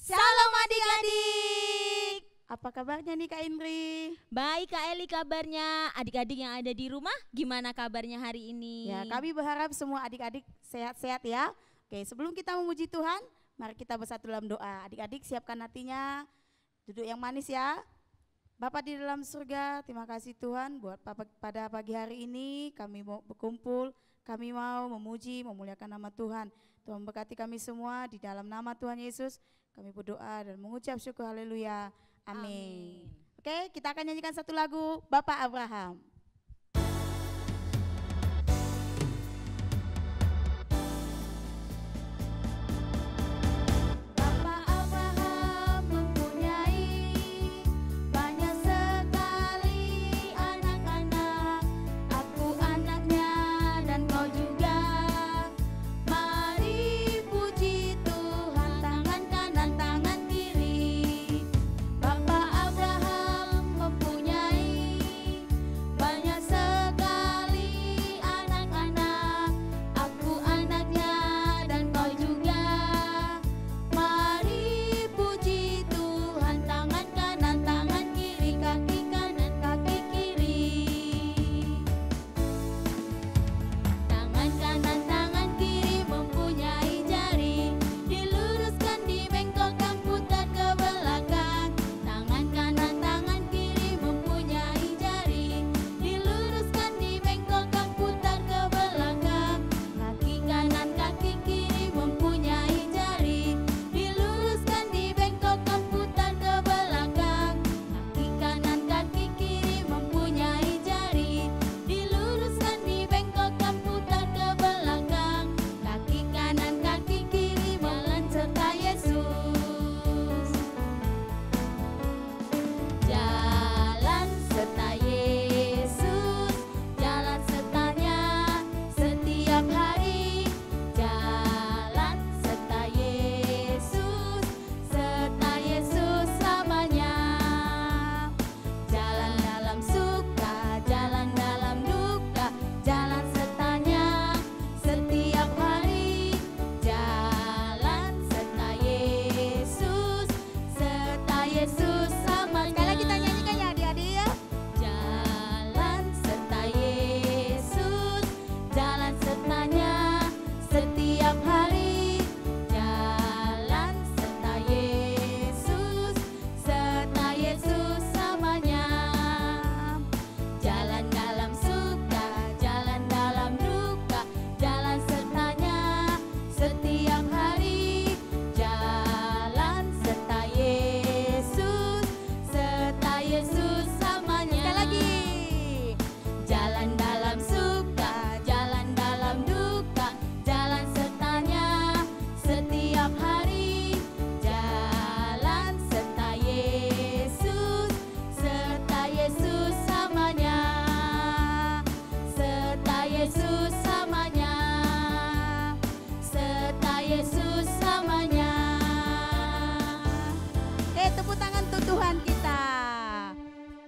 Salam adik-adik. Apa kabarnya nih Kak Indri? Baik Kak Eli kabarnya. Adik-adik yang ada di rumah gimana kabarnya hari ini? Ya, kami berharap semua adik-adik sehat-sehat ya. Oke, sebelum kita memuji Tuhan, mari kita bersatu dalam doa. Adik-adik siapkan hatinya, duduk yang manis ya. Bapa di dalam surga, terima kasih Tuhan buat pada pagi hari ini kami mau berkumpul, kami mau memuji, memuliakan nama Tuhan. Tuhan berkati kami semua di dalam nama Tuhan Yesus. Kami berdoa dan mengucap syukur, haleluya, amin. Oke, kita akan nyanyikan satu lagu, Bapak Abraham.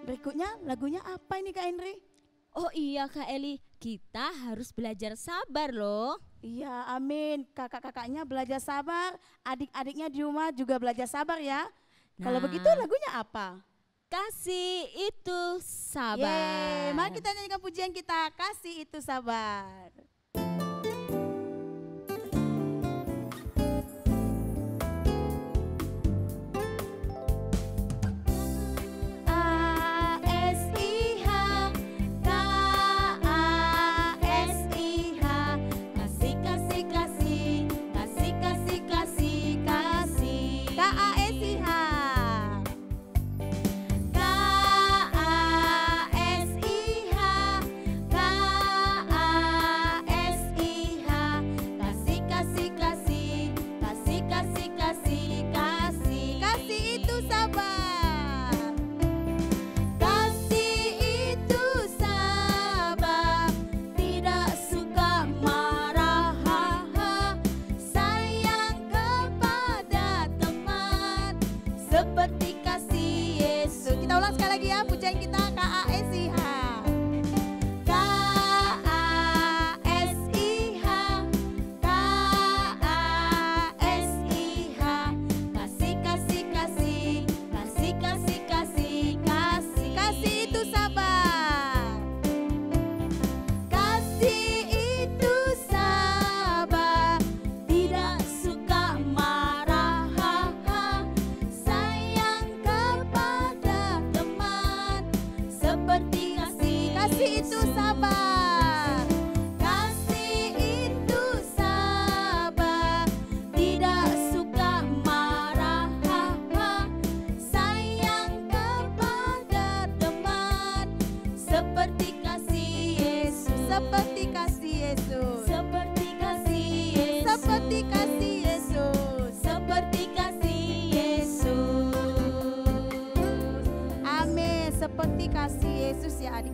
Berikutnya lagunya apa ini Kak Henry? Oh iya Kak Eli, kita harus belajar sabar loh. Iya, amin. Kakak-kakaknya belajar sabar, adik-adiknya di rumah juga belajar sabar ya. Kalau begitu lagunya apa? Kasih itu sabar. Yeay, mari kita nyanyikan pujian kita, Kasih Itu Sabar.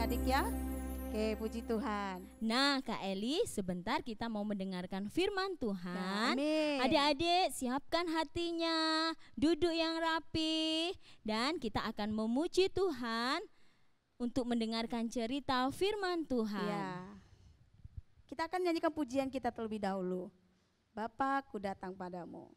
adik-adik ya. Oke, puji Tuhan. Nah, Kak Eli, sebentar kita mau mendengarkan firman Tuhan. Amin. Adik-adik, siapkan hatinya, duduk yang rapi, dan kita akan memuji Tuhan untuk mendengarkan cerita firman Tuhan. Ya. Kita akan nyanyikan pujian kita terlebih dahulu. Bapa, ku datang padamu.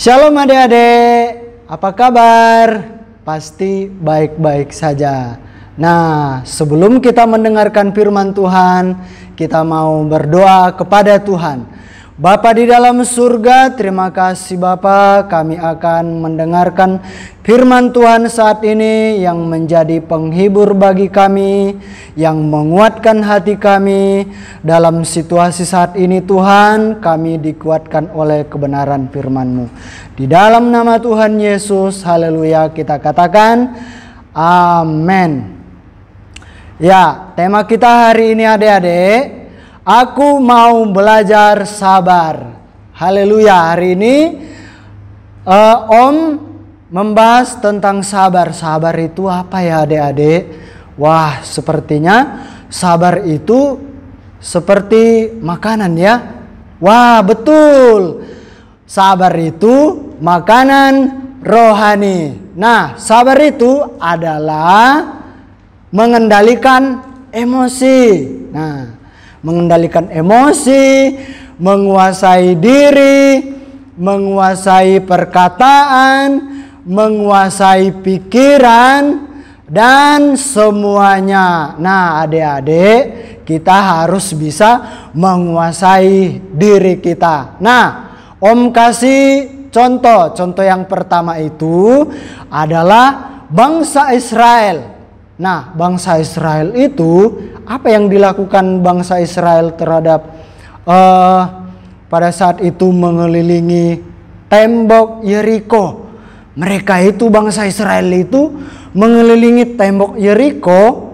Shalom adik-adik, apa kabar? Pasti baik-baik saja. Nah, sebelum kita mendengarkan firman Tuhan, kita mau berdoa kepada Tuhan. Bapa di dalam surga, terima kasih Bapa, kami akan mendengarkan firman Tuhan saat ini yang menjadi penghibur bagi kami, yang menguatkan hati kami. Dalam situasi saat ini Tuhan, kami dikuatkan oleh kebenaran firman-Mu. Di dalam nama Tuhan Yesus, haleluya, kita katakan amin. Ya, tema kita hari ini adik-adik, aku mau belajar sabar. Haleluya. Hari ini Om membahas tentang sabar. Sabar itu apa ya adik-adik? Wah, sepertinya sabar itu seperti makanan ya. Wah, betul. Sabar itu makanan rohani. Nah, sabar itu adalah mengendalikan emosi. Nah, mengendalikan emosi, menguasai diri, menguasai perkataan, menguasai pikiran, dan semuanya. Nah, adik-adik, kita harus bisa menguasai diri kita. Nah, Om kasih contoh. Contoh yang pertama itu adalah bangsa Israel. Nah, bangsa Israel itu, apa yang dilakukan bangsa Israel terhadap pada saat itu mengelilingi tembok Yeriko? Mereka itu, bangsa Israel itu mengelilingi tembok Yeriko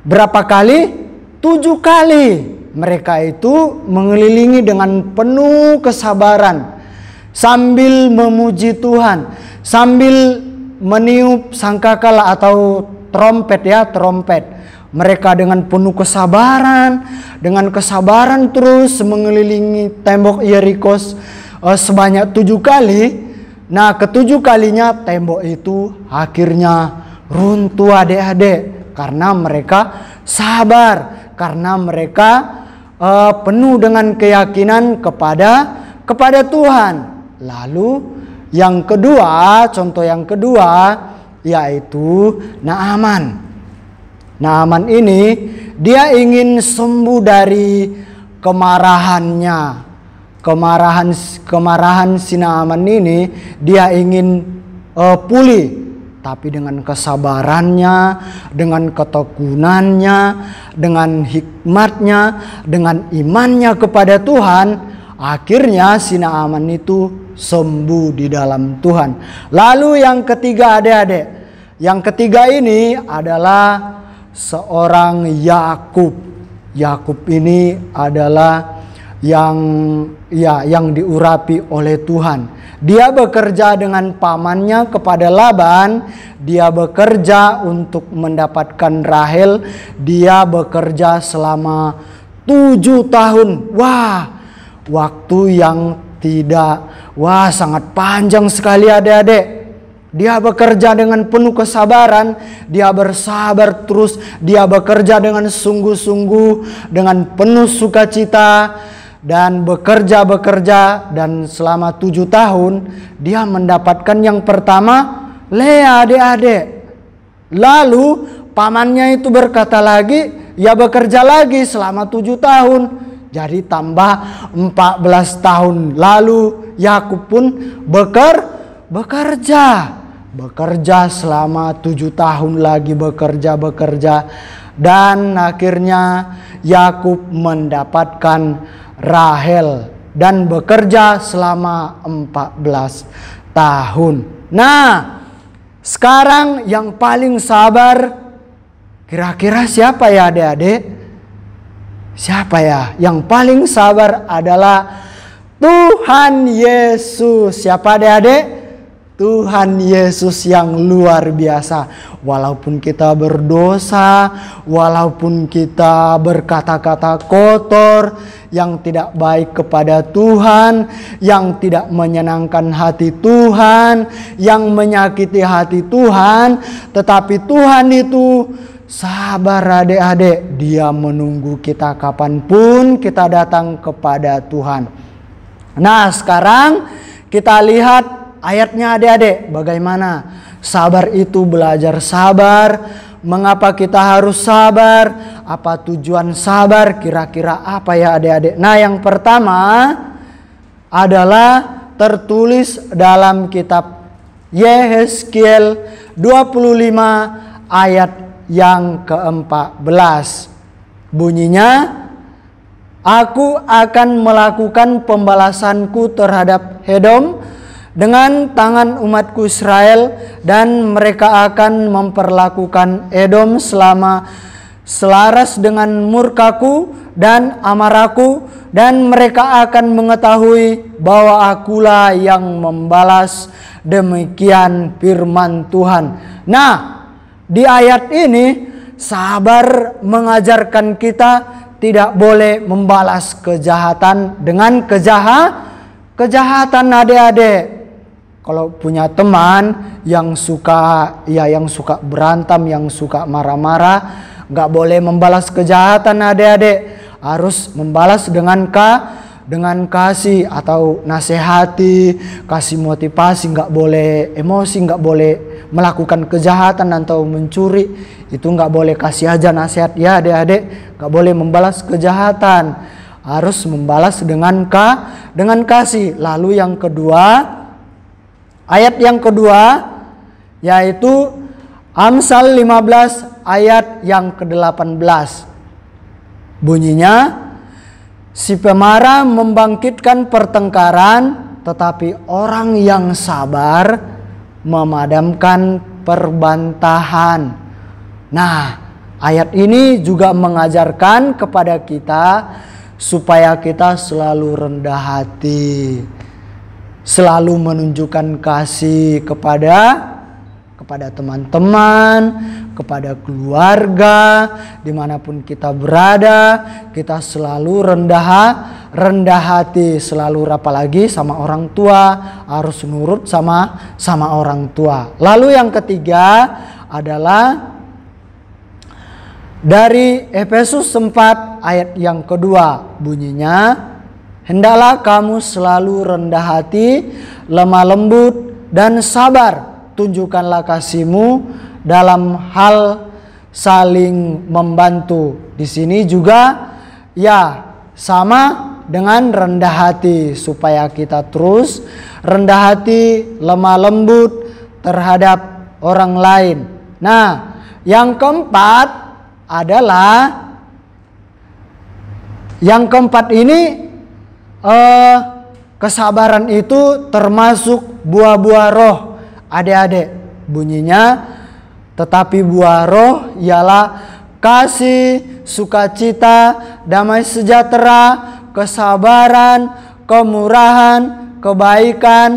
berapa kali? 7 kali. Mereka itu mengelilingi dengan penuh kesabaran, sambil memuji Tuhan, sambil meniup sangkakala atau trompet ya, trompet. Mereka dengan penuh kesabaran, terus mengelilingi tembok Yeriko sebanyak 7 kali. Nah, ke-7 kalinya tembok itu akhirnya runtuh, adik-adik, karena mereka sabar, karena mereka penuh dengan keyakinan kepada Tuhan. Lalu yang kedua, contoh yang kedua yaitu Naaman. Naaman ini dia ingin sembuh dari kemarahannya. Kemarahan si Naaman ini, dia ingin pulih, tapi dengan kesabarannya, dengan ketekunannya, dengan hikmatnya, dengan imannya kepada Tuhan, akhirnya si Naaman itu sembuh di dalam Tuhan. Lalu yang ketiga, adik-adik, yang ketiga ini adalah seorang Yakub. Yakub ini adalah yang diurapi oleh Tuhan. Dia bekerja dengan pamannya kepada Laban. Dia bekerja untuk mendapatkan Rahel. Dia bekerja selama 7 tahun. Wah, waktu yang sangat panjang sekali, adik-adik. Dia bekerja dengan penuh kesabaran, dia bersabar terus, dia bekerja dengan sungguh-sungguh, dengan penuh sukacita, dan bekerja, dan selama 7 tahun dia mendapatkan yang pertama, Lea, adik-adik. Lalu pamannya itu berkata lagi, ya bekerja lagi selama 7 tahun. Jadi tambah 14 tahun. Lalu Yakub pun bekerja selama 7 tahun lagi, bekerja. Dan akhirnya Yakub mendapatkan Rahel dan bekerja selama 14 tahun. Nah, sekarang yang paling sabar kira-kira siapa ya, adik-adik? Siapa ya? Yang paling sabar adalah Tuhan Yesus. Siapa, adik-adik? Tuhan Yesus yang luar biasa. Walaupun kita berdosa, walaupun kita berkata-kata kotor yang tidak baik kepada Tuhan, yang tidak menyenangkan hati Tuhan, yang menyakiti hati Tuhan, tetapi Tuhan itu sabar, adik-adik. Dia menunggu kita kapanpun kita datang kepada Tuhan. Nah, sekarang kita lihat ayatnya, adik-adik, bagaimana sabar itu, belajar sabar. Mengapa kita harus sabar? Apa tujuan sabar? Kira-kira apa ya, adik-adik? Nah, yang pertama adalah tertulis dalam kitab Yehezkiel 25 ayat yang ke-14. Bunyinya, aku akan melakukan pembalasanku terhadap Edom dengan tangan umatku Israel, dan mereka akan memperlakukan Edom selaras dengan murkaku dan amarahku, dan mereka akan mengetahui bahwa akulah yang membalas. Demikian firman Tuhan. Nah, di ayat ini sabar mengajarkan kita tidak boleh membalas kejahatan dengan kejahatan, adik-adik. Kalau punya teman yang suka berantem, yang suka marah-marah, nggak boleh membalas kejahatan, adik-adik. Harus membalas dengan kasih atau nasihati, kasih motivasi. Nggak boleh emosi, nggak boleh melakukan kejahatan atau mencuri, itu nggak boleh. Kasih aja nasihat ya adik-adik, nggak boleh membalas kejahatan, harus membalas dengan kasih. Lalu yang kedua, ayat yang kedua yaitu Amsal 15 ayat yang ke-18. Bunyinya, si pemarah membangkitkan pertengkaran, tetapi orang yang sabar memadamkan perbantahan. Nah, ayat ini juga mengajarkan kepada kita supaya kita selalu rendah hati, selalu menunjukkan kasih kepada teman-teman, kepada keluarga, dimanapun kita berada, kita selalu rendah hati, selalu, apalagi sama orang tua, harus nurut sama orang tua. Lalu yang ketiga adalah dari Efesus 4 ayat yang kedua, bunyinya, hendaklah kamu selalu rendah hati, lemah lembut dan sabar. Tunjukkanlah kasihmu dalam hal saling membantu. Di sini juga ya sama dengan rendah hati, supaya kita terus rendah hati, lemah lembut terhadap orang lain. Nah, yang keempat adalah, yang keempat ini kesabaran itu termasuk buah-buah roh. Adik-adik, bunyinya, tetapi buah roh ialah kasih, sukacita, damai sejahtera, kesabaran, kemurahan, kebaikan,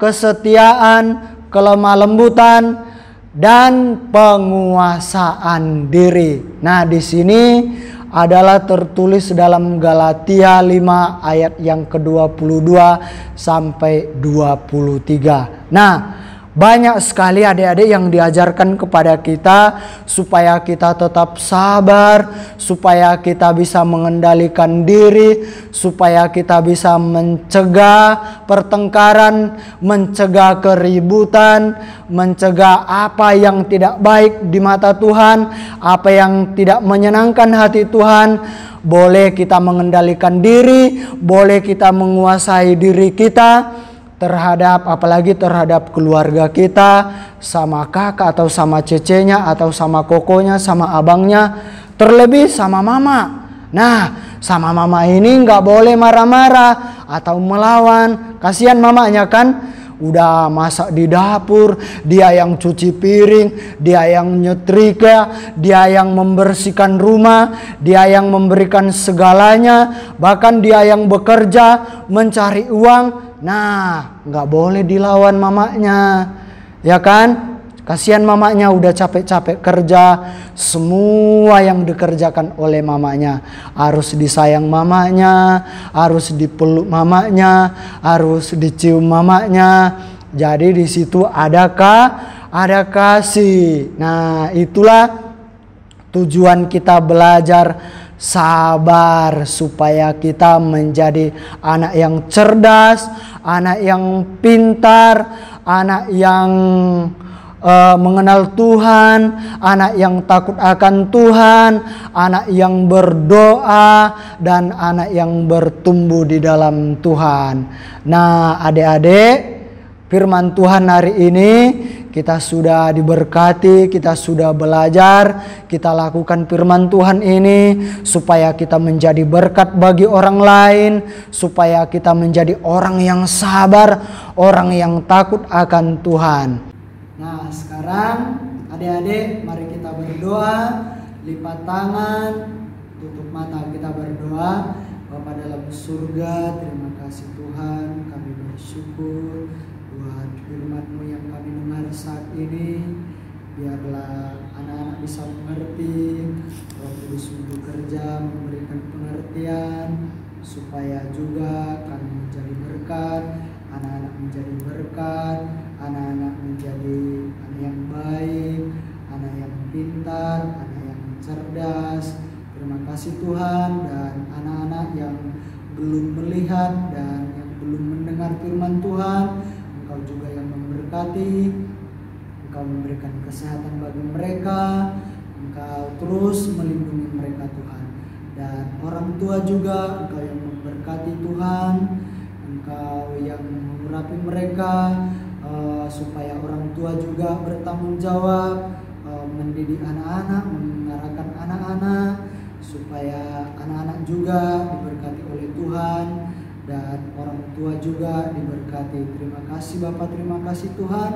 kesetiaan, kelemah lembutan, dan penguasaan diri. Nah, di sini adalah tertulis dalam Galatia 5 ayat yang ke-22 sampai 23. Nah, banyak sekali adik-adik yang diajarkan kepada kita supaya kita tetap sabar, supaya kita bisa mengendalikan diri, supaya kita bisa mencegah pertengkaran, mencegah keributan, mencegah apa yang tidak baik di mata Tuhan, apa yang tidak menyenangkan hati Tuhan. Boleh kita mengendalikan diri, boleh kita menguasai diri kita terhadap, apalagi terhadap keluarga kita, sama kakak atau sama cecenya atau sama kokonya, sama abangnya, terlebih sama mama. Nah, sama mama ini nggak boleh marah-marah atau melawan. Kasihan mamanya kan, udah masak di dapur, dia yang cuci piring, dia yang nyetrika, dia yang membersihkan rumah, dia yang memberikan segalanya, bahkan dia yang bekerja mencari uang. Nah, nggak boleh dilawan mamanya, ya kan? Kasihan mamanya udah capek-capek kerja, semua yang dikerjakan oleh mamanya. Harus disayang mamanya, harus dipeluk mamanya, harus dicium mamanya. Jadi di situ ada kasih. Nah, itulah tujuan kita belajar sabar, supaya kita menjadi anak yang cerdas, anak yang pintar, anak yang mengenal Tuhan, anak yang takut akan Tuhan, anak yang berdoa, dan anak yang bertumbuh di dalam Tuhan. Nah, adik-adik, firman Tuhan hari ini kita sudah diberkati, kita sudah belajar, kita lakukan firman Tuhan ini supaya kita menjadi berkat bagi orang lain, supaya kita menjadi orang yang sabar, orang yang takut akan Tuhan. Nah, sekarang adik-adik, mari kita berdoa, lipat tangan, tutup mata, kita berdoa. Bapa dalam surga, terima kasih Tuhan, kami bersyukur buat firman-Mu yang kami dengar saat ini. Biarlah anak-anak bisa mengerti, Roh Kudus bekerja memberikan pengertian, supaya juga kami menjadi berkat, anak-anak menjadi berkat, anak-anak menjadi anak yang baik, anak yang pintar, anak yang cerdas. Terima kasih Tuhan, dan anak-anak yang belum melihat dan yang belum mendengar firman Tuhan, Engkau juga yang memberkati. Engkau memberikan kesehatan bagi mereka, Engkau terus melindungi mereka Tuhan. Dan orang tua juga Engkau yang memberkati Tuhan, Engkau yang mengurapi mereka, supaya orang tua juga bertanggung jawab mendidik anak-anak, mengarahkan anak-anak, supaya anak-anak juga diberkati oleh Tuhan dan orang tua juga diberkati. Terima kasih Bapak, terima kasih Tuhan.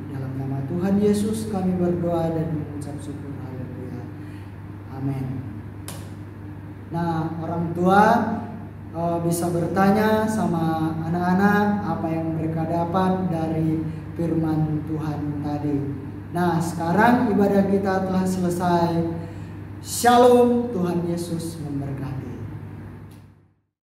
Dalam nama Tuhan Yesus kami berdoa dan mengucap syukur. Haleluya. Amin. Nah, orang tua bisa bertanya sama anak-anak apa yang mereka dapat dari firman Tuhan tadi. Nah, sekarang ibadah kita telah selesai. Shalom, Tuhan Yesus memberkati.